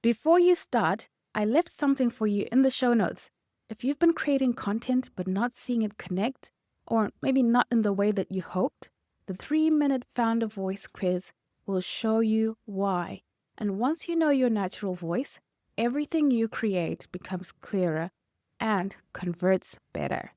Before you start, I left something for you in the show notes. If you've been creating content but not seeing it connect, or maybe not in the way that you hoped, the 3-minute founder voice quiz will show you why. And once you know your natural voice, everything you create becomes clearer and converts better.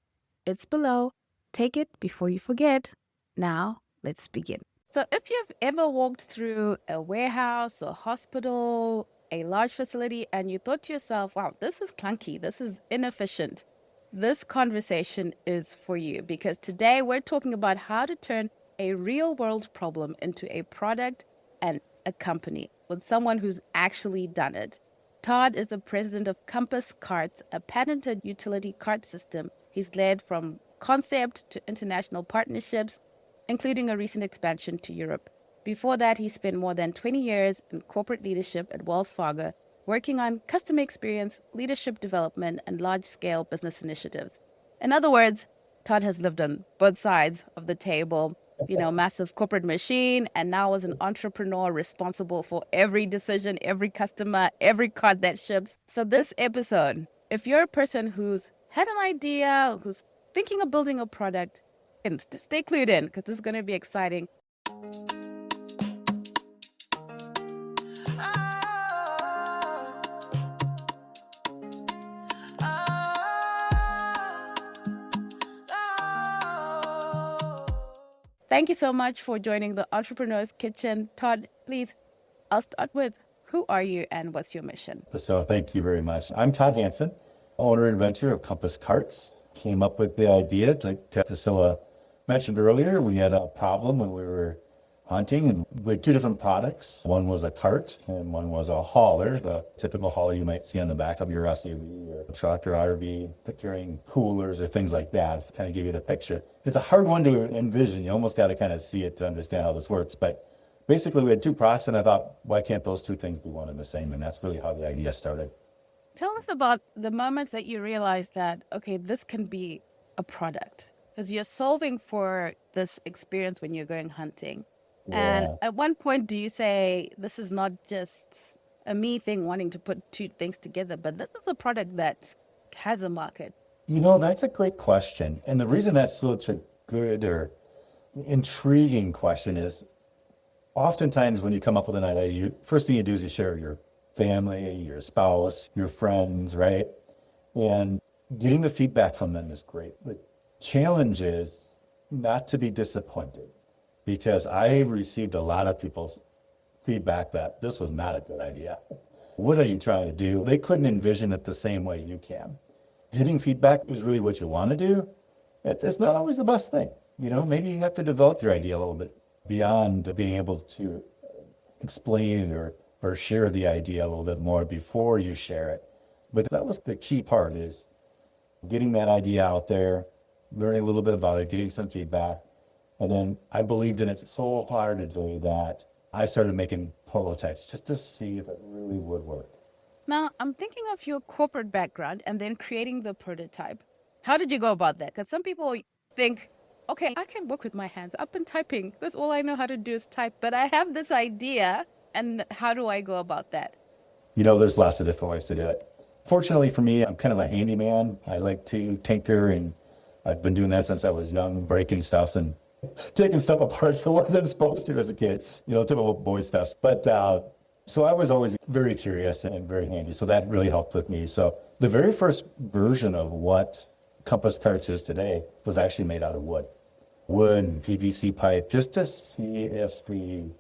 It's below. Take it before you forget. Now, let's begin. So if you've ever walked through a warehouse or hospital, a large facility, and you thought to yourself, wow, this is clunky, this is inefficient, this conversation is for you, because today we're talking about how to turn a real world problem into a product and a company with someone who's actually done it. Todd is the president of Compass Carts, a patented utility cart system. He's led from concept to international partnerships, including a recent expansion to Europe. Before that, he spent more than 20 years in corporate leadership at Wells Fargo, working on customer experience, leadership development, and large-scale business initiatives. In other words, Todd has lived on both sides of the table, massive corporate machine, and now is an entrepreneur responsible for every decision, every customer, every cart that ships. So this episode, if you're a person who's had an idea, who's thinking of building a product, and stay clued in because this is going to be exciting. Thank you so much for joining the Entrepreneur's Kitchen. Todd, please, I'll start with, who are you and what's your mission? So thank you very much. I'm Todd Hanson, owner and inventor of Compass Carts. Came up with the idea, like Priscilla mentioned earlier, we had a problem when we were hunting, and we had two different products. One was a cart and one was a hauler, the typical hauler you might see on the back of your SUV or truck or RV, carrying coolers or things like that, kind of give you the picture. It's a hard one to envision. You almost got to kind of see it to understand how this works. But basically, we had two products, and I thought, why can't those two things be one and the same? And that's really how the idea started. Tell us about the moment that you realized that, okay, this can be a product. Because you're solving for this experience when you're going hunting. Yeah. And at one point, do you say, this is not just a me thing wanting to put two things together, but this is a product that has a market? That's a great question. And the reason that's such a good or intriguing question is oftentimes when you come up with an idea, first thing you do is you share your family, your spouse, your friends, right? And getting the feedback from them is great. The challenge is not to be disappointed, because I received a lot of people's feedback that this was not a good idea. What are you trying to do? They couldn't envision it the same way you can. Getting feedback is really what you want to do. It's not always the best thing. Maybe you have to develop your idea a little bit beyond being able to explain or share the idea a little bit more before you share it. But that was the key part, is getting that idea out there, learning a little bit about it, getting some feedback. And then I believed in it so wholeheartedly that I started making prototypes just to see if it really would work. Now, I'm thinking of your corporate background and then creating the prototype. How did you go about that? Because some people think, okay, I can work with my hands. I've been typing. That's all I know how to do is type. But I have this idea. And how do I go about that? There's lots of different ways to do it. Fortunately for me, I'm kind of a handyman. I like to tinker, and I've been doing that since I was young, breaking stuff and taking stuff apart that wasn't supposed to as a kid, typical boy stuff. But so I was always very curious and very handy. So that really helped with me. So the very first version of what Compass Carts is today was actually made out of wood and PVC pipe, just to see if the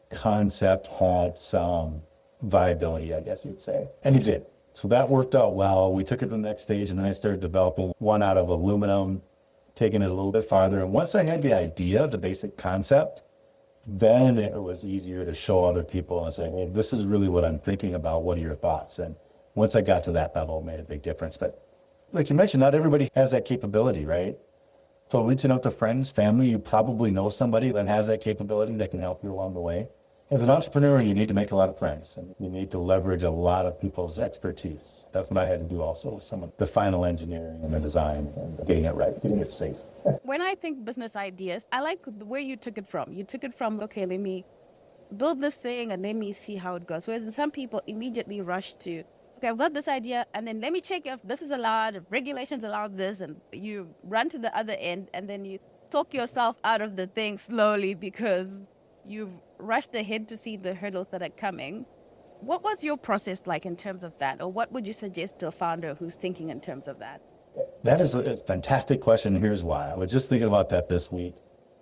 concept had some viability, I guess you'd say. And it did. So that worked out well. We took it to the next stage, and then I started developing one out of aluminum, taking it a little bit farther. And once I had the idea, the basic concept, then it was easier to show other people and say, hey, this is really what I'm thinking about. What are your thoughts? And once I got to that level, it made a big difference. But like you mentioned, not everybody has that capability, right? So reaching out to friends, family, you probably know somebody that has that capability that can help you along the way. As an entrepreneur, you need to make a lot of friends, and you need to leverage a lot of people's expertise. That's what I had to do also with some of the final engineering and the design and getting it right, getting it safe. When I think business ideas, I like where you took it from. You took it from, okay, let me build this thing and let me see how it goes. Whereas some people immediately rush to, okay, I've got this idea, and then let me check if this is allowed, if regulations allow this, and you run to the other end, and then you talk yourself out of the thing slowly because you've rushed ahead to see the hurdles that are coming. What was your process like in terms of that? Or what would you suggest to a founder who's thinking in terms of that? That is a fantastic question. Here's why. I was just thinking about that this week.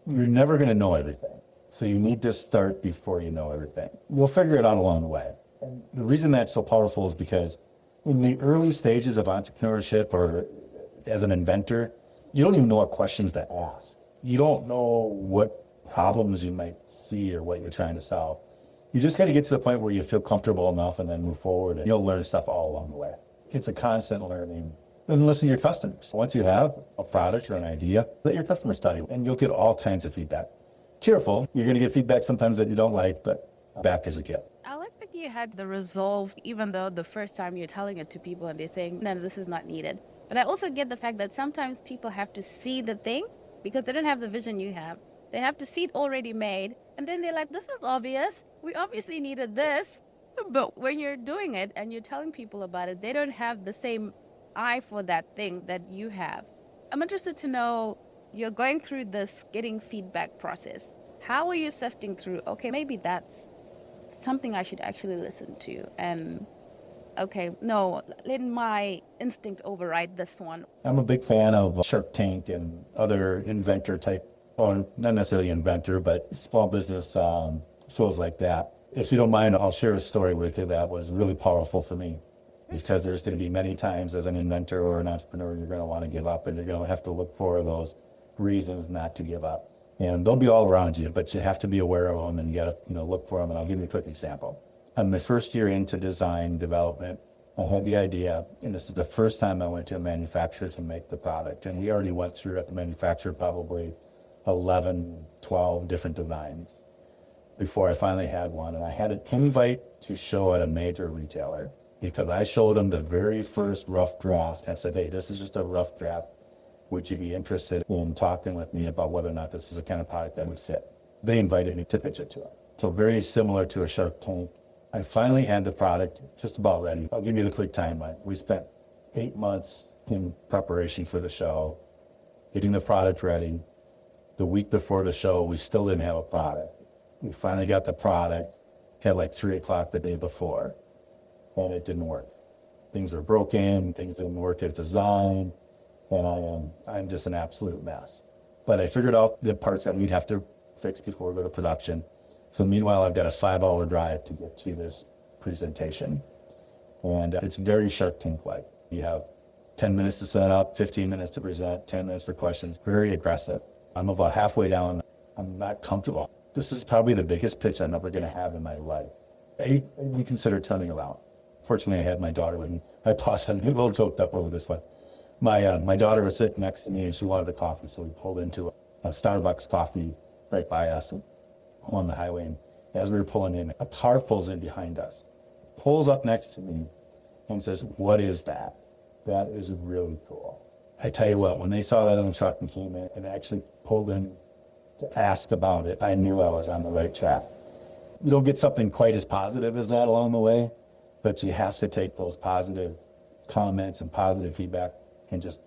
You're never going to know everything. So you need to start before you know everything. You'll figure it out along the way. And the reason that's so powerful is because in the early stages of entrepreneurship or as an inventor, you don't even know what questions to ask. You don't know what problems you might see or what you're trying to solve. You just got to get to the point where you feel comfortable enough and then move forward, and you'll learn stuff all along the way. It's a constant learning. And listen to your customers. Once you have a product or an idea, let your customers tell you, and you'll get all kinds of feedback. Careful, you're going to get feedback sometimes that you don't like, but back is a gift. I like that you had the resolve, even though the first time you're telling it to people and they're saying, no, this is not needed. But I also get the fact that sometimes people have to see the thing because they don't have the vision you have. They have to see it already made. And then they're like, this is obvious. We obviously needed this. But when you're doing it and you're telling people about it, they don't have the same eye for that thing that you have. I'm interested to know, you're going through this getting feedback process. How are you sifting through, okay, maybe that's something I should actually listen to, and okay, no, let my instinct override this one. I'm a big fan of Shark Tank and other inventor type, or not necessarily inventor, but small business shows like that. If you don't mind, I'll share a story with you that was really powerful for me. Because there's going to be many times as an inventor or an entrepreneur, you're going to want to give up, and you're going to have to look for those reasons not to give up. And they'll be all around you, but you have to be aware of them, and you got to look for them. And I'll give you a quick example. On my first year into design development, I had the idea, and this is the first time I went to a manufacturer to make the product. And we already went through at the manufacturer probably 11, 12 different designs before I finally had one. And I had an invite to show at a major retailer, because I showed them the very first rough draft. I said, hey, this is just a rough draft. Would you be interested in talking with me about whether or not this is the kind of product that would fit? They invited me to pitch it to them. So very similar to a Shark Tank. I finally had the product just about ready. I'll give you the quick timeline. We spent 8 months in preparation for the show, getting the product ready. The week before the show, we still didn't have a product. We finally got the product, had like 3 o'clock the day before, and it didn't work. Things were broken, things didn't work as designed, and I'm just an absolute mess. But I figured out the parts that we'd have to fix before we go to production. So meanwhile, I've got a 5-hour drive to get to this presentation. And it's very Shark Tank-like. You have 10 minutes to set up, 15 minutes to present, 10 minutes for questions. Very aggressive. I'm about halfway down. I'm not comfortable. This is probably the biggest pitch I'm ever going to have in my life. We consider turning around. Fortunately, I had my daughter with me. I paused. I'm a little choked up over this one. My daughter was sitting next to me, and she wanted a coffee, so we pulled into a Starbucks coffee right by us on the highway. And as we were pulling in, a car pulls in behind us, pulls up next to me, and says, "What is that? That is really cool." I tell you what, when they saw that on the truck and came in and actually pulled in to ask about it, I knew I was on the right track. You don't get something quite as positive as that along the way, but you have to take those positive comments and positive feedback and just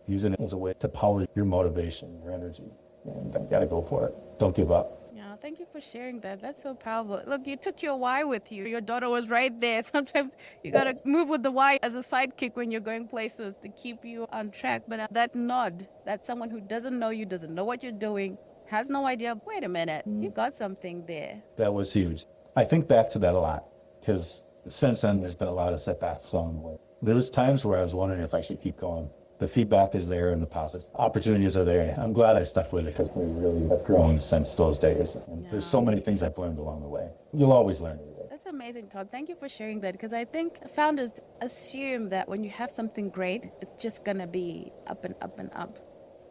use it as a way to power your motivation, your energy. And you got to go for it. Don't give up. Yeah, thank you for sharing that. That's so powerful. Look, you took your why with you. Your daughter was right there. Sometimes you got to move with the why as a sidekick when you're going places to keep you on track. But that nod, that's someone who doesn't know you, doesn't know what you're doing, has no idea. Wait a minute, you got something there. That was huge. I think back to that a lot because since then there's been a lot of setbacks along the way. There was times where I was wondering if I should keep going. The feedback is there and the positive opportunities are there. I'm glad I stuck with it because we really have grown since those days. And there's so many things I've learned along the way. You'll always learn. That's amazing, Todd. Thank you for sharing that, because I think founders assume that when you have something great, it's just going to be up and up and up.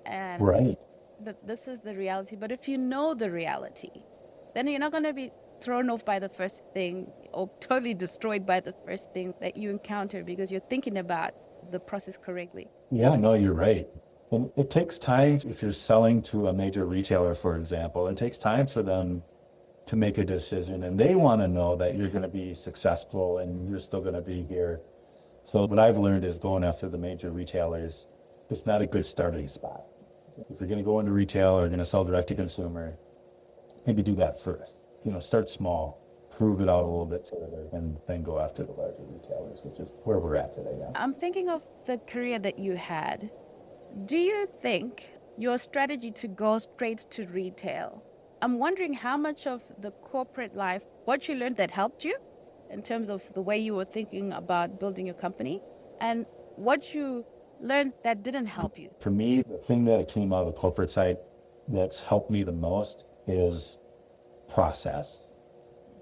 And right. This is the reality. But if you know the reality, then you're not going to be thrown off by the first thing or totally destroyed by the first thing that you encounter, because you're thinking about the process correctly. Yeah, no, you're right. And it takes time if you're selling to a major retailer, for example. It takes time for them to make a decision, and they want to know that you're going to be successful and you're still going to be here. So what I've learned is going after the major retailers, it's not a good starting spot. If you're going to go into retail or you're going to sell direct to consumer, maybe do that first. Start small, prove it out a little bit further, and then go after the larger retailers, which is where we're at today. Yeah. I'm thinking of the career that you had. Do you think your strategy to go straight to retail, I'm wondering how much of the corporate life, what you learned that helped you in terms of the way you were thinking about building your company, and what you learned that didn't help you? For me, the thing that came out of the corporate side that's helped me the most is process.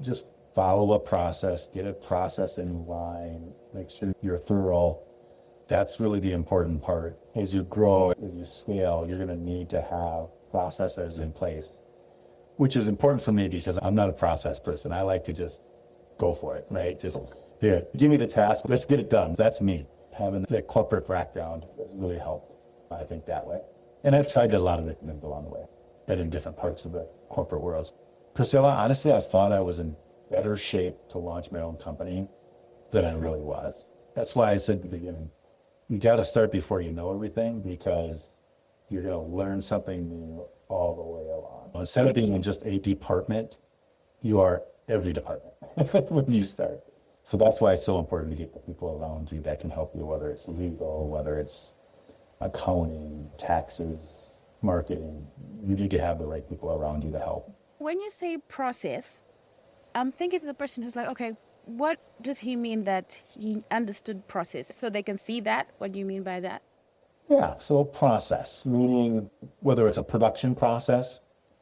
Just follow a process, get a process in line, make sure you're thorough. That's really the important part. As you grow, as you scale, you're going to need to have processes in place, which is important for me because I'm not a process person. I like to just go for it, right? Just, here, give me the task, let's get it done. That's me. Having that corporate background has really helped, I think, that way. And I've tried a lot of different things along the way, but in different parts of the corporate world. Priscilla, honestly, I thought I was in better shape to launch my own company than I really was. That's why I said at the beginning, you got to start before you know everything, because you're going to learn something new all the way along. Instead of being in just a department, you are every department when you start. So that's why it's so important to get the people around you that can help you, whether it's legal, whether it's accounting, taxes, marketing. You need to have the right people around you to help. When you say process, I'm thinking to the person who's like, okay, what does he mean that he understood process? So they can see that. What do you mean by that? Yeah, so process, meaning whether it's a production process,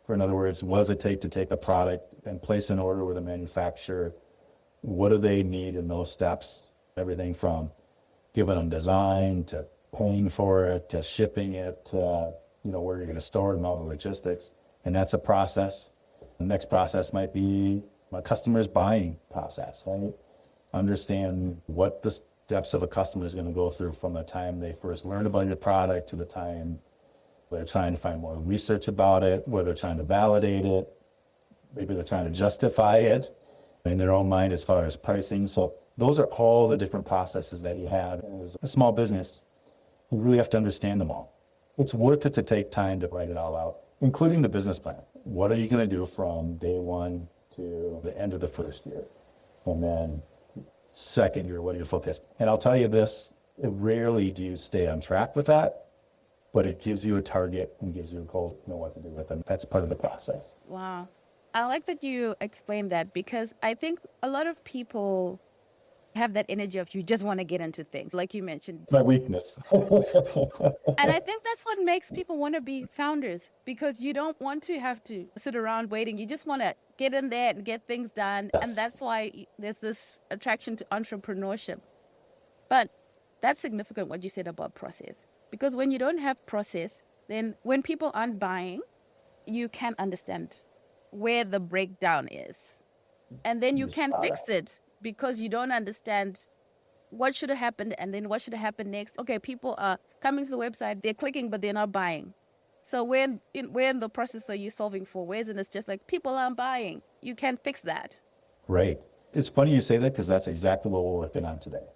or in other words, what does it take to take a product and place an order with a manufacturer? What do they need in those steps? Everything from giving them design to paying for it to shipping it to, where you're going to store it and all the logistics. And that's a process. The next process might be a customer's buying process, right? Understand what the steps of a customer is going to go through from the time they first learn about your product to the time they're trying to find more research about it, where they're trying to validate it, maybe they're trying to justify it in their own mind as far as pricing. So those are all the different processes that you have. As a small business, you really have to understand them all. It's worth it to take time to write it all out, including the business plan. What are you going to do from day one to the end of the first year? And then second year, what do you focus? And I'll tell you this, rarely do you stay on track with that, but it gives you a target and gives you a goal to know what to do with them. That's part of the process. Wow. I like that you explained that, because I think a lot of people have that energy of you just want to get into things, like you mentioned. My weakness. And I think that's what makes people want to be founders, because you don't want to have to sit around waiting. You just want to get in there and get things done. Yes. And that's why there's this attraction to entrepreneurship. But that's significant what you said about process, because when you don't have process, then when people aren't buying, you can't understand where the breakdown is. And then you can't fix it because you don't understand what should have happened and then what should have happened next. Okay, people are coming to the website, they're clicking, but they're not buying. So where in the process are you solving for? Where's it? It's just like people aren't buying. You can't fix that. Right. It's funny you say that, because that's exactly what we're working on today.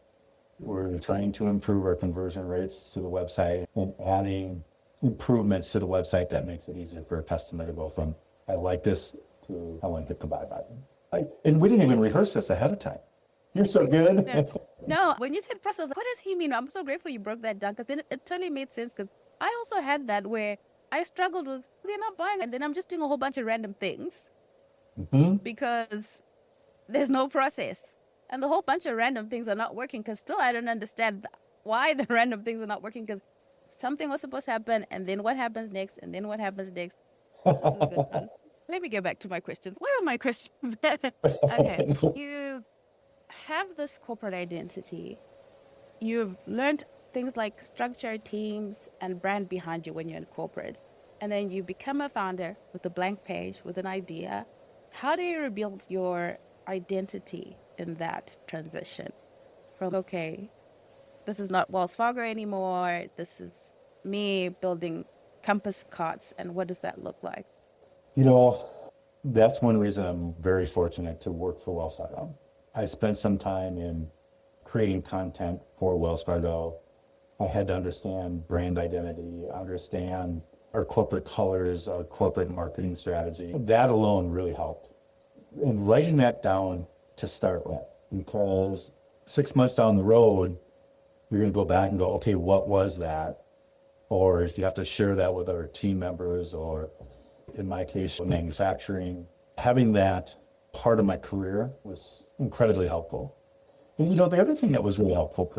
We're trying to improve our conversion rates to the website and adding improvements to the website that makes it easier for a customer to go from, I like this, to I want to hit the buy button. And we didn't even rehearse this ahead of time. You're so good. No, when you said process, what does he mean? I'm so grateful you broke that down, because then it totally made sense. Because I also had that where I struggled with, they're not buying, and then I'm just doing a whole bunch of random things because there's no process. And the whole bunch of random things are not working, because still I don't understand why the random things are not working, because something was supposed to happen, and then what happens next, and then what happens next. This is good fun. Let me get back to my questions. Where are my questions? Okay. You have this corporate identity. You've learned things like structure, teams, and brand behind you when you're in corporate. And then you become a founder with a blank page, with an idea. How do you rebuild your identity in that transition? From, okay, this is not Wells Fargo anymore. This is me building Compass carts. And what does that look like? That's one reason I'm very fortunate to work for Wells Fargo. I spent some time in creating content for Wells Fargo. I had to understand brand identity, understand our corporate colors, our corporate marketing strategy. That alone really helped. And writing that down to start with, because 6 months down the road, you're going to go back and go, okay, what was that? Or if you have to share that with our team members, or in my case, manufacturing, having that part of my career was incredibly helpful. And the other thing that was really helpful,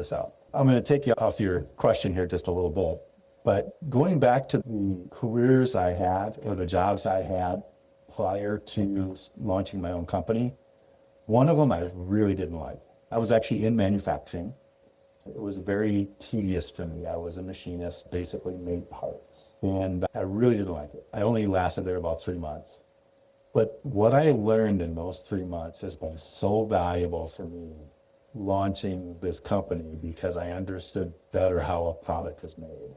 I'm going to take you off your question here just a little bit, but going back to the careers I had or the jobs I had prior to launching my own company, one of them I really didn't like. I was actually in manufacturing. It was very tedious for me. I was a machinist, basically made parts, and I really didn't like it. I only lasted there about 3 months. But what I learned in those 3 months has been so valuable for me launching this company, because I understood better how a product is made,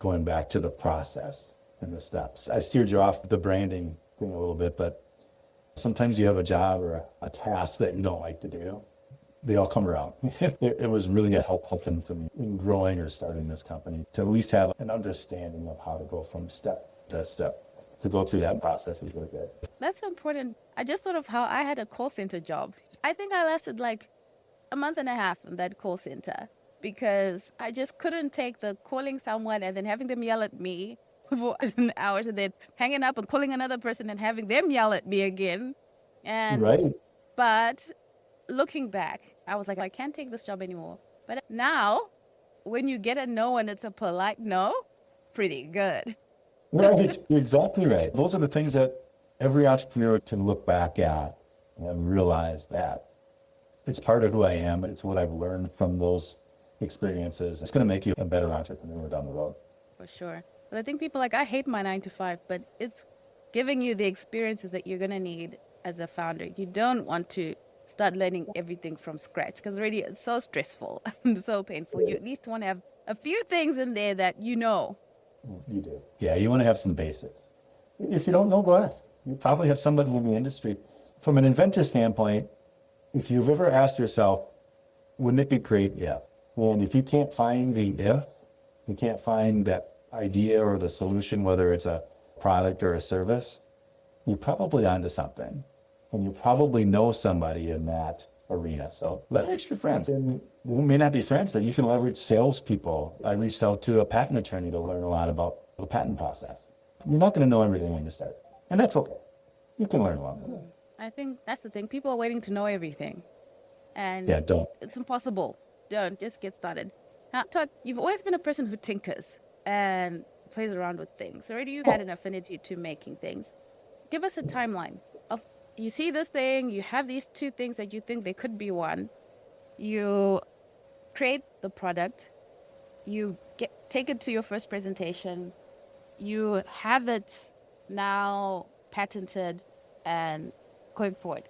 going back to the process and the steps. I steered you off the branding thing a little bit, but sometimes you have a job or a task that you don't like to do. They all come around. It was really a helpful thing for me in growing or starting this company, to at least have an understanding of how to go from step to step. To go through that process is really good. That's important. I just thought of how I had a call center job. I think I lasted like a month and a half in that call center, because I just couldn't take the calling someone and then having them yell at me for hours, and then hanging up and calling another person and having them yell at me again. And Right. But looking back, I was like, I can't take this job anymore. But now, when you get a no and it's a polite no, pretty good. Right. You're exactly right. Those are the things that every entrepreneur can look back at and realize that it's part of who I am. It's what I've learned from those experiences. It's going to make you a better entrepreneur down the road. For sure. But I think people I hate my 9 to 5, but it's giving you the experiences that you're going to need as a founder. You don't want to start learning everything from scratch, because already it's so stressful and so painful. You at least want to have a few things in there that you know. You do. Yeah, you want to have some basics. If you don't know, go ask. You probably have somebody in the industry. From an inventor standpoint, if you've ever asked yourself, wouldn't it be great if? And if you can't find the if, you can't find that idea or the solution, whether it's a product or a service, you're probably onto something. And you probably know somebody in that arena. So leverage your friends. And we may not be friends, but you can leverage salespeople. I reached out to a patent attorney to learn a lot about the patent process. You're not going to know everything when you start. And that's okay. You can learn along the way. I think that's the thing. People are waiting to know everything. And Yeah, don't. It's impossible. Don't. Just get started. Now, Todd, you've always been a person who tinkers and plays around with things. Already you had an affinity to making things. Give us a timeline of, you see this thing, you have these two things that you think they could be one. You create the product. You take it to your first presentation. You have it now patented and going forward.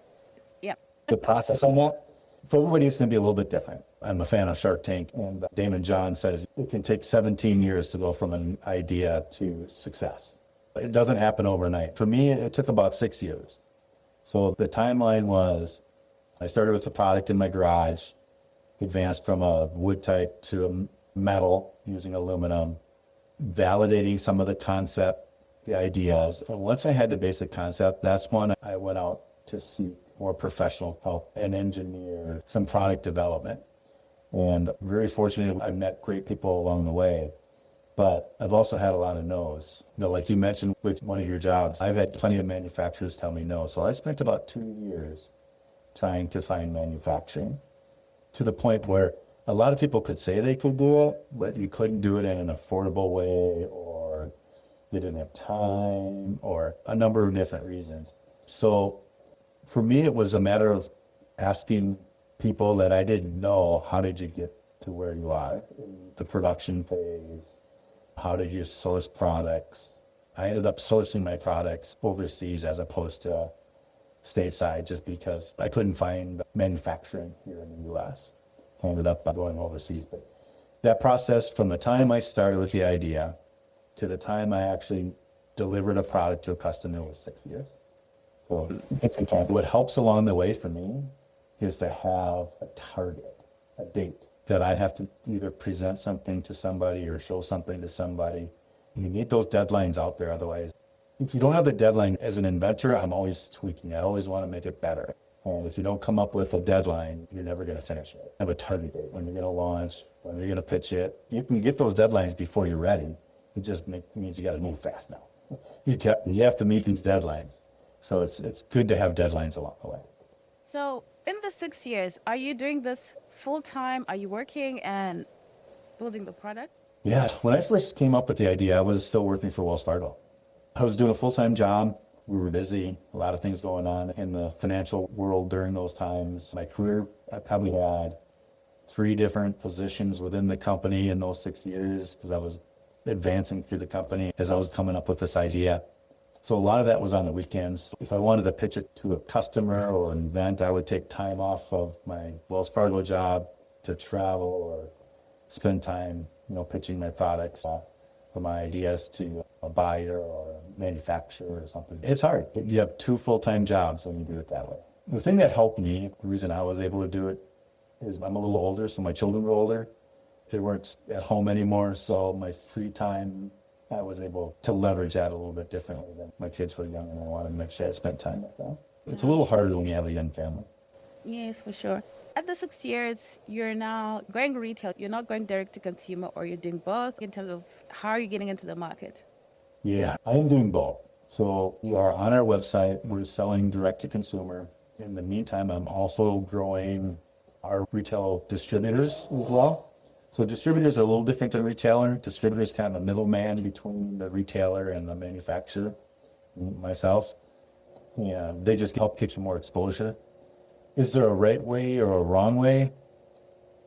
Yep. The process on that, for everybody, it's going to be a little bit different. I'm a fan of Shark Tank, and Damon John says it can take 17 years to go from an idea to success. It doesn't happen overnight. For me, it took about 6 years. So the timeline was, I started with the product in my garage, advanced from a wood type to a metal using aluminum, validating some of the concept, the ideas. And once I had the basic concept, that's when I went out to seek more professional help, an engineer, some product development. And very fortunate, I've met great people along the way. But I've also had a lot of no's. Like you mentioned with one of your jobs, I've had plenty of manufacturers tell me no. So I spent about 2 years trying to find manufacturing, to the point where a lot of people could say they could do it, but you couldn't do it in an affordable way, or they didn't have time, or a number of different reasons. So for me, it was a matter of asking people that I didn't know, how did you get to where you are in the production phase? How did you source products? I ended up sourcing my products overseas as opposed to stateside, just because I couldn't find manufacturing here in the U.S. I ended up going overseas. But that process, from the time I started with the idea to the time I actually delivered a product to a customer, was 6 years. So it's a time. What helps along the way for me is to have a target, a date that I have to either present something to somebody or show something to somebody. You need those deadlines out there. Otherwise, if you don't have the deadline as an inventor, I'm always tweaking. I always want to make it better. And if you don't come up with a deadline, you're never going to finish it. Have a target date, when you're going to launch, when you're going to pitch it. You can get those deadlines before you're ready. It just means you got to move fast now. You have to meet these deadlines. So it's good to have deadlines along the way. So in the 6 years, are you doing this full time? Are you working and building the product? Yeah, when I first came up with the idea, I was still working for Wells Fargo. I was doing a full-time job. We were busy, a lot of things going on in the financial world during those times. My career, I probably had 3 different positions within the company in those 6 years because I was advancing through the company as I was coming up with this idea. So a lot of that was on the weekends. If I wanted to pitch it to a customer or an event, I would take time off of my Wells Fargo job to travel or spend time, pitching my products or my ideas to a buyer or a manufacturer or something. It's hard. You have 2 full-time jobs when you do it that way. The thing that helped me, the reason I was able to do it, is I'm a little older, so my children were older. They weren't at home anymore, so my free time, I was able to leverage that a little bit differently than my kids were young, and I wanted to make sure I spent time with them. It's a little harder when you have a young family. Yes, for sure. At the 6 years, you're now going retail. You're not going direct to consumer, or you're doing both in terms of how are you getting into the market? Yeah, I am doing both. So we are on our website. We're selling direct to consumer. In the meantime, I'm also growing our retail distributors as well. So distributors are a little different than retailer. Distributors kind of a middleman between the retailer and the manufacturer, myself. And they just help get you more exposure. Is there a right way or a wrong way?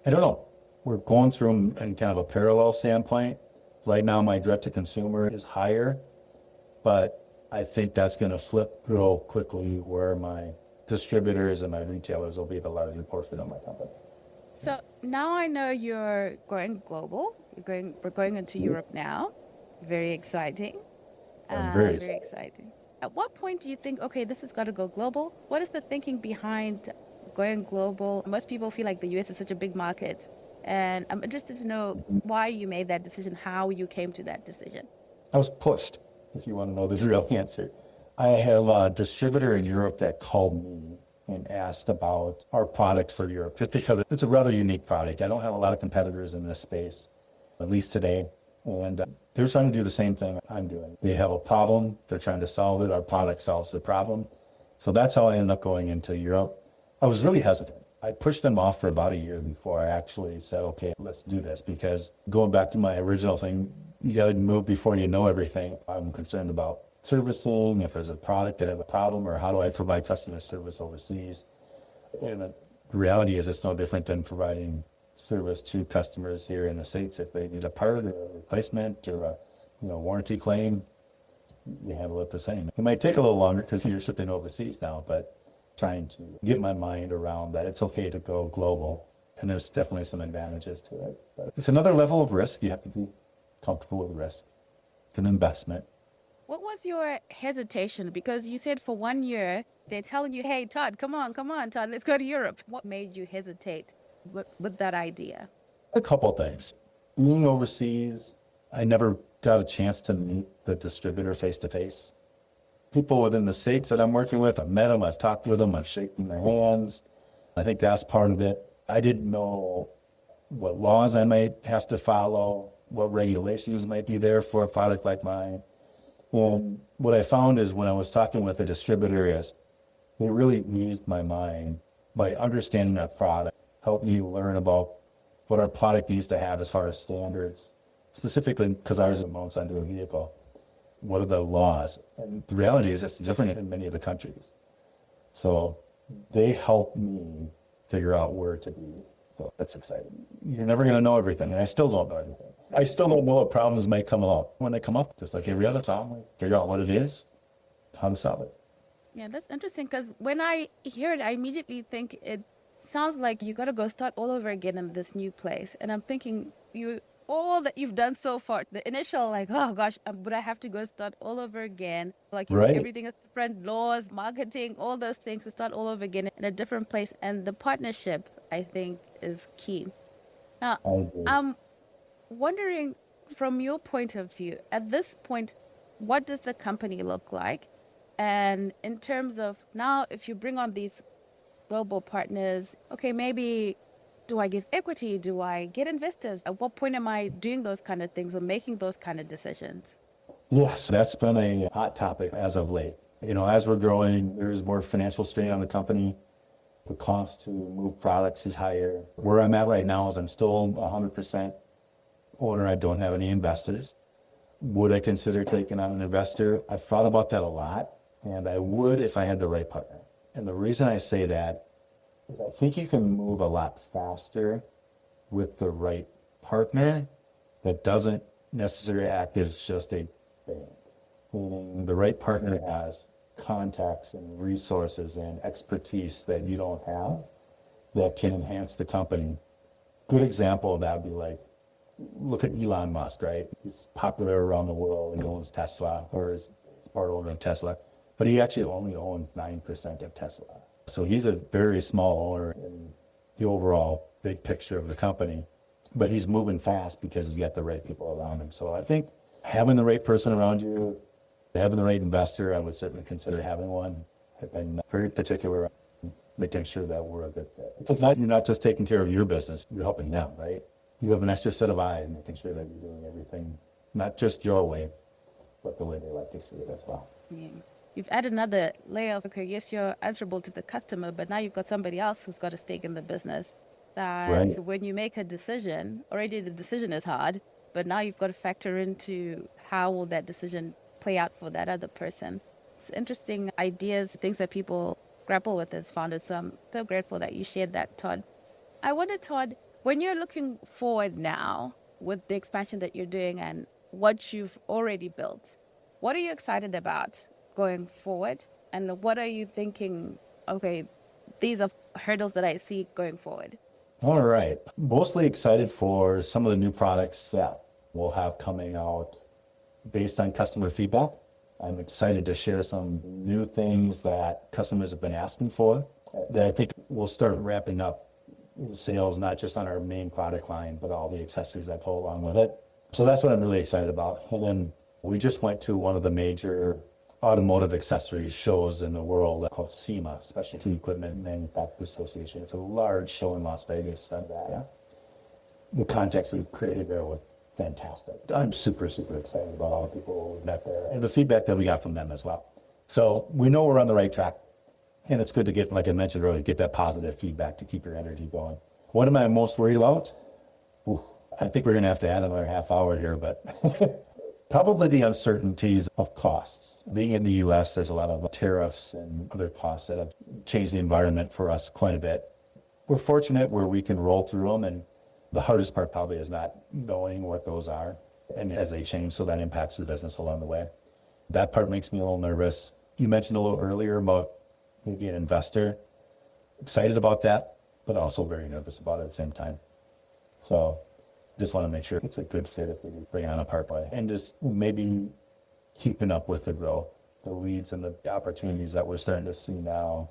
I don't know. We're going through them in kind of a parallel standpoint. Right now, my direct-to-consumer is higher, but I think that's going to flip real quickly where my distributors and my retailers will be the larger portion of my company. So now I know you're going global. We're going into Europe now. Very exciting. I'm very Very excited. exciting. At what point do you think, okay, this has got to go global? What is the thinking behind going global? Most people feel like the US is such a big market. And I'm interested to know why you made that decision, how you came to that decision. I was pushed, if you want to know the real answer. I have a distributor in Europe that called me and asked about our product for Europe, just because it's a rather unique product. I don't have a lot of competitors in this space, at least today. And they're trying to do the same thing I'm doing. They have a problem, they're trying to solve it, our product solves the problem. So that's how I ended up going into Europe. I was really hesitant. I pushed them off for about a year before I actually said, okay, let's do this. Because going back to my original thing, you got to move before you know everything. I'm concerned about servicing, if there's a product that has a problem, or how do I provide customer service overseas. And the reality is it's no different than providing service to customers here in the States. If they need a part or a replacement or a warranty claim, you handle it the same. It might take a little longer because you're shipping overseas now, but trying to get my mind around that it's okay to go global. And there's definitely some advantages to it. But it's another level of risk. You have to be comfortable with risk. It's an investment. What was your hesitation? Because you said for 1 year, they're telling you, hey, Todd, come on, Todd, let's go to Europe. What made you hesitate with that idea? A couple of things. Being overseas, I never got a chance to meet the distributor face to face. People within the States that I'm working with, I've met them, I've talked with them, I've shaken their hands. I think that's part of it. I didn't know what laws I might have to follow, what regulations might be there for a product like mine. And what I found is when I was talking with a distributor is they really eased my mind by understanding that product, helped me learn about what our product needs to have as far as standards, specifically because ours is mounts onto a vehicle. What are the laws? And the reality is it's different in many of the countries. So they help me figure out where to be. So that's exciting. You're never going to know everything, and I still don't know everything. I still don't know what problems might come along. When they come up, just like every other problem, figure out what it is, how to solve it. Yeah, that's interesting because when I hear it, I immediately think it sounds like you got to go start all over again in this new place. And I'm thinking you all that you've done so far, the initial like, oh gosh, would I have to go start all over again? Like you said, Right. everything is different, laws, marketing, all those things to start all over again in a different place. And the partnership, I think, is key. Now, I agree. I'm wondering from your point of view, at this point, what does the company look like? And in terms of now, if you bring on these global partners, okay, maybe do I give equity? Do I get investors? At what point am I doing those kind of things or making those kind of decisions? Yes, that's been a hot topic as of late. As we're growing, there's more financial strain on the company. The cost to move products is higher. Where I'm at right now is I'm still 100% owner. I don't have any investors. Would I consider taking on an investor? I've thought about that a lot, and I would if I had the right partner. And the reason I say that is I think you can move a lot faster with the right partner that doesn't necessarily act as just a bank. Meaning the right partner has contacts and resources and expertise that you don't have that can enhance the company. Good example of that would be like, look at Elon Musk, right? He's popular around the world. He owns Tesla, or is part owner of Tesla, but he actually only owns 9% of Tesla. So he's a very small owner in the overall big picture of the company, but he's moving fast because he's got the right people around him. So I think having the right person around you, having the right investor, I would certainly consider having one. I've been very particular on making sure that we're a good fit. It's not, you're not just taking care of your business, you're helping them, right? You have an extra set of eyes, making sure that you're doing everything, not just your way, but the way they like to see it as well. Yeah. You've added another layer of, okay, yes, you're answerable to the customer, but now you've got somebody else who's got a stake in the business. That Right. when you make a decision, already the decision is hard, but now you've got to factor into how will that decision play out for that other person. It's interesting ideas, things that people grapple with as founders. So I'm so grateful that you shared that, Todd. I wonder, Todd, when you're looking forward now with the expansion that you're doing and what you've already built, what are you excited about going forward? And what are you thinking, okay, these are hurdles that I see going forward? All right. Mostly excited for some of the new products that we'll have coming out based on customer feedback. I'm excited to share some new things that customers have been asking for that I think we'll start ramping up in sales, not just on our main product line, but all the accessories that go along with it. So that's what I'm really excited about. And then we just went to one of the major automotive accessories shows in the world called SEMA, Specialty Equipment Manufacturers Association. It's a large show in Las Vegas. And the context we've created there was fantastic. I'm super, super excited about all the people we've met there and the feedback that we got from them as well. So we know we're on the right track. And it's good to get, like I mentioned earlier, get that positive feedback to keep your energy going. What am I most worried about? Ooh, I think we're going to have to add another half hour here, but probably the uncertainties of costs. Being in the U.S., there's a lot of tariffs and other costs that have changed the environment for us quite a bit. We're fortunate where we can roll through them, and the hardest part probably is not knowing what those are and as they change, so that impacts the business along the way. That part makes me a little nervous. You mentioned a little earlier about maybe an investor. Excited about that, but also very nervous about it at the same time. So just want to make sure it's a good fit if we bring on a partner and just maybe keeping up with the growth, the leads and the opportunities that we're starting to see now.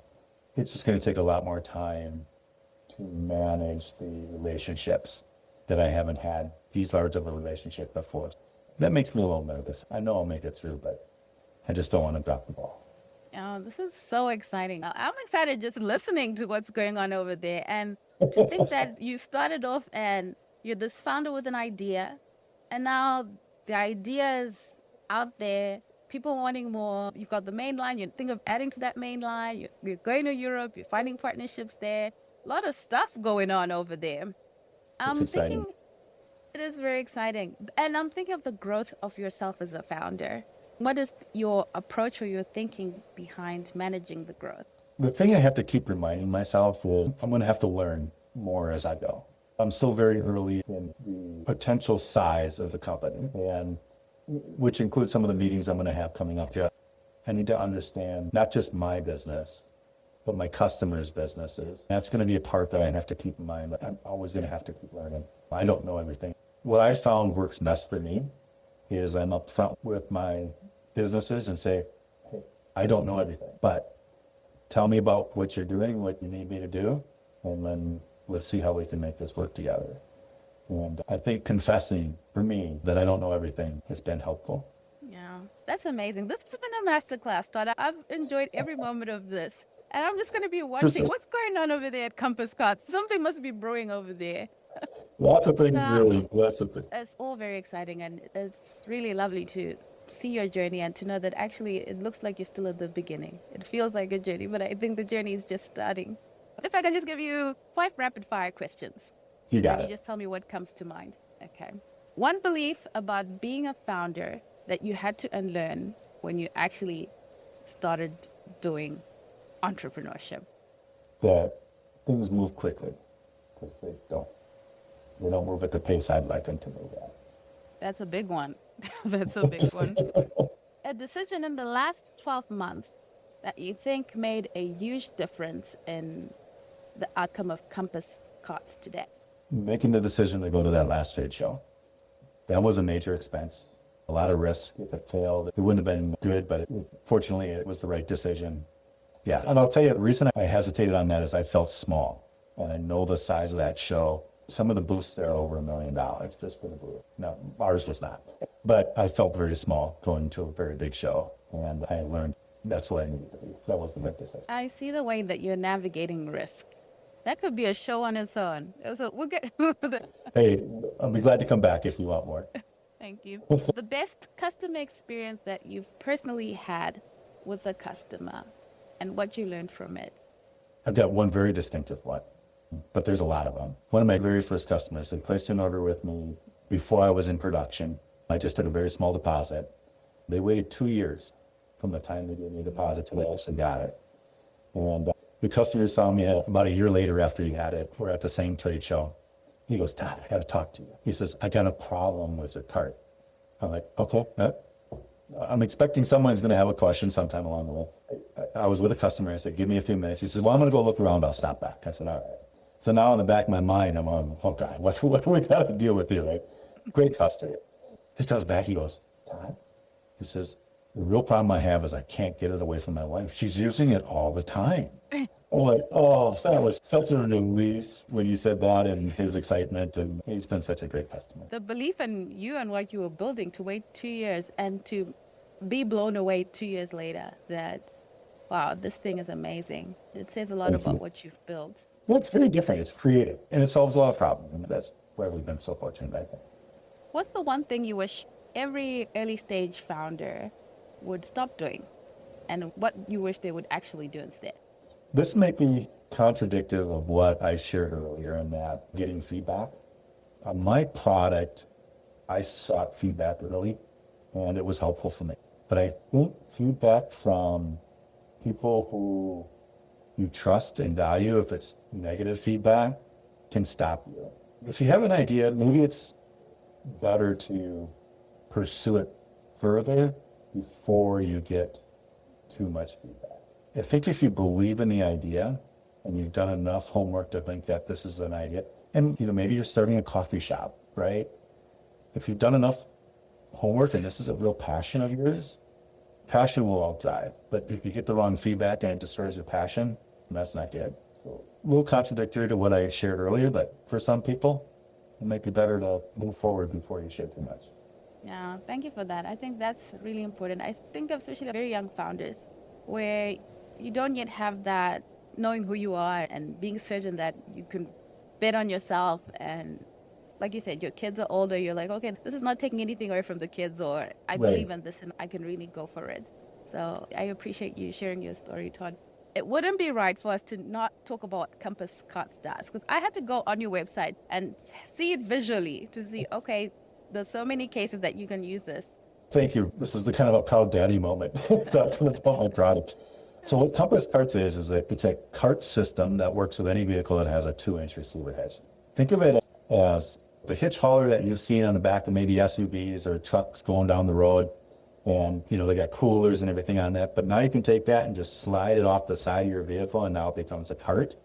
It's just going to take a lot more time to manage the relationships that I haven't had these large of a relationship before. That makes me a little nervous. I know I'll make it through, but I just don't want to drop the ball. Oh, this is so exciting. I'm excited just listening to what's going on over there. And to think that you started off and you're this founder with an idea, and now the idea is out there, people wanting more. You've got the main line, you think of adding to that main line, you're going to Europe, you're finding partnerships there. A lot of stuff going on over there. It's I'm thinking exciting. it is very exciting. And I'm thinking of the growth of yourself as a founder. What is your approach or your thinking behind managing the growth? The thing I have to keep reminding myself is I'm going to have to learn more as I go. I'm still very early in the potential size of the company, and which includes some of the meetings I'm going to have coming up here. I need to understand not just my business, but my customers' businesses. That's going to be a part that I have to keep in mind. I'm always going to have to keep learning. I don't know everything. What I found works best for me is I'm upfront with my businesses and say, hey, I don't know everything, but tell me about what you're doing, what you need me to do, and then let's see how we can make this work together. And I think confessing for me that I don't know everything has been helpful. Yeah, that's amazing. This has been a masterclass, Todd. I've enjoyed every moment of this. And I'm just going to be watching what's going on over there at Compass Cards. Something must be brewing over there. Lots of things, really. Lots of things. It's all very exciting, and it's really lovely to see your journey and to know that actually it looks like you're still at the beginning. It feels like a journey, but I think the journey is just starting. If I can just give you 5 rapid fire questions. You got it. You just tell me what comes to mind. Okay. One belief about being a founder that you had to unlearn when you actually started doing entrepreneurship. That things move quickly, because they don't. They don't move at the pace I'd like them to move at. That's a big one. That's a big one. A decision in the last 12 months that you think made a huge difference in the outcome of Compass Cards today. Making the decision to go to that last trade show. That was a major expense, a lot of risk. If it failed, it wouldn't have been good, but fortunately it was the right decision. Yeah, and I'll tell you, the reason I hesitated on that is I felt small, and I know the size of that show. Some of the booths there are over $1 million just for the booth. No, ours was not. But I felt very small going to a very big show, and I learned that's what I needed to do. That was the right decision. I see the way that you're navigating risk. That could be a show on its own. So we'll get. Hey, I'll be glad to come back if you want more. Thank you. The best customer experience that you've personally had with a customer and what you learned from it. I've got one very distinctive one, but there's a lot of them. One of my very first customers, they placed an order with me before I was in production. I just took a very small deposit. They waited 2 years from the time they gave me a deposit till they actually got it. And the customer saw me about a year later after he had it. We're at the same trade show. He goes, Todd, I got to talk to you. He says, I got a problem with your cart. I'm like, okay. I'm expecting someone's going to have a question sometime along the way. I was with a customer. I said, give me a few minutes. He says, well, I'm going to go look around. I'll stop back. I said, all right. So now in the back of my mind, I'm on, oh God, what do we got to deal with here, right? Great customer. He comes back. He goes, Todd, he says, the real problem I have is I can't get it away from my wife. She's using it all the time. I'm like, oh, that was such a relief when you said that, and his excitement, and he's been such a great customer. The belief in you and what you were building, to wait 2 years and to be blown away 2 years later, that, wow, this thing is amazing. It says a lot about what you've built. Well, it's very different. It's creative, and it solves a lot of problems, and that's where we've been so fortunate, I think. What's the one thing you wish every early stage founder would stop doing, and what you wish they would actually do instead? This may be contradictory of what I shared earlier in that getting feedback. On my product, I sought feedback early, and it was helpful for me. But I think feedback from people who you trust and value, if it's negative feedback, can stop you. If you have an idea, maybe it's better to pursue it further before you get too much feedback. I think if you believe in the idea and you've done enough homework to think that this is an idea, and maybe you're starting a coffee shop, right? If you've done enough homework and this is a real passion of yours, passion will outdrive. But if you get the wrong feedback and it destroys your passion, that's not good. So a little contradictory to what I shared earlier, but for some people, it might be better to move forward before you share too much. Yeah, thank you for that. I think that's really important. I think of especially very young founders where you don't yet have that knowing who you are and being certain that you can bet on yourself. And like you said, your kids are older. You're like, okay, this is not taking anything away from the kids, or I believe in this and I can really go for it. So I appreciate you sharing your story, Todd. It wouldn't be right for us to not talk about Compass Card Stars, because I had to go on your website and see it visually to see, okay, there's so many cases that you can use this. Thank you. This is the kind of a proud daddy moment talking about my product. So what Compass Carts is that it's a cart system that works with any vehicle that has a 2-inch receiver hitch. Think of it as the hitch hauler that you've seen on the back of maybe SUVs or trucks going down the road. And, they got coolers and everything on that. But now you can take that and just slide it off the side of your vehicle, and now it becomes a cart.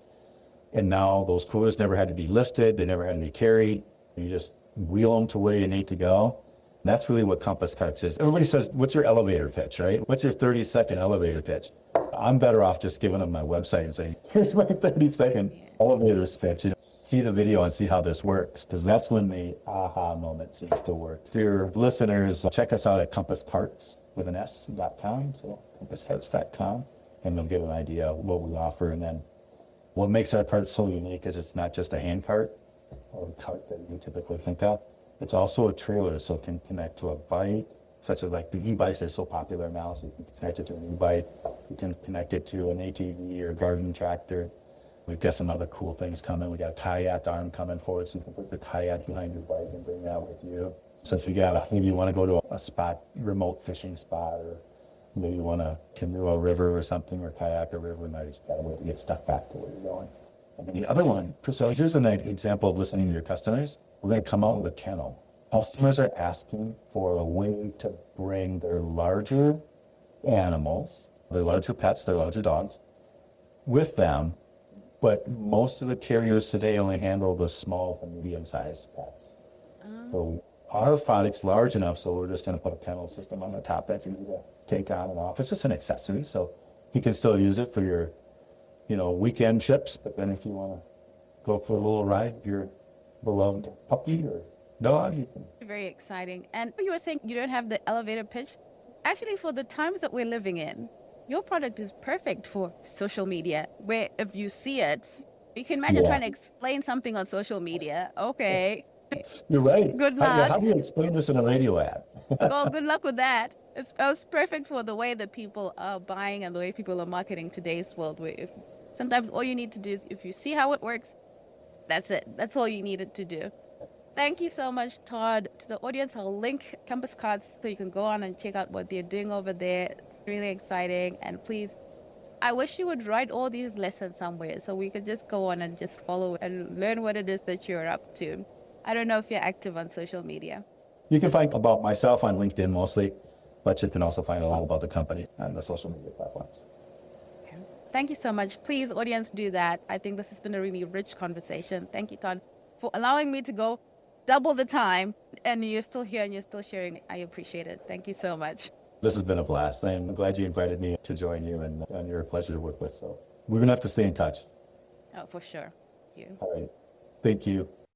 And now those coolers never had to be lifted. They never had to be carried. You just wheel them to where you need to go. That's really what Compass Carts is. Everybody says, what's your elevator pitch, right? What's your 30-second elevator pitch? I'm better off just giving them my website and saying, here's my 30-second elevator pitch. See the video and see how this works, because that's when the aha moment seems to work. For your listeners, check us out at compasscarts.com, so compasscarts.com, and they'll get an idea of what we offer. And then what makes our cart so unique is it's not just a hand cart or a cart that you typically think of. It's also a trailer, so it can connect to a bike, such as like the e-bikes are so popular now, so you can connect it to an e-bike. You can connect it to an ATV or garden tractor. We've got some other cool things coming. We got a kayak arm coming forward, so you can put the kayak behind your bike and bring that with you. So if maybe you want to go to a spot, remote fishing spot, or maybe you want to canoe a river or something, or kayak a river, and you got a way to get stuff back to where you're going. And then the other one, so here's an example of listening to your customers. We're going to come out with a kennel. Customers are asking for a way to bring their larger animals, their larger pets, their larger dogs, with them. But most of the carriers today only handle the small to medium-sized pets. So our product's large enough, so we're just going to put a kennel system on the top that's easy to take on and off. It's just an accessory, so you can still use it for your, weekend trips. But then if you want to go for a little ride, your beloved puppy or dog, you can. Very exciting. And you were saying you don't have the elevator pitch. Actually, for the times that we're living in, your product is perfect for social media, where if you see it, you can imagine trying to explain something on social media. Okay. You're right. Good luck. How do you explain this in a radio ad? Well, good luck with that. It's perfect for the way that people are buying and the way people are marketing today's world. Where sometimes all you need to do is, if you see how it works, that's it. That's all you needed to do. Thank you so much, Todd. To the audience, I'll link Compass Carts so you can go on and check out what they're doing over there. Really exciting. And please, I wish you would write all these lessons somewhere so we could just go on and just follow and learn what it is that you're up to. I don't know if you're active on social media. You can find about myself on LinkedIn mostly, but you can also find a lot about the company on the social media platforms. Okay. Thank you so much. Please, audience, do that. I think this has been a really rich conversation. Thank you, Todd, for allowing me to go double the time, and you're still here and you're still sharing. I appreciate it. Thank you so much. This has been a blast. I'm glad you invited me to join you, and you're a pleasure to work with. So we're going to have to stay in touch. Oh, for sure. Thank you. All right. Thank you.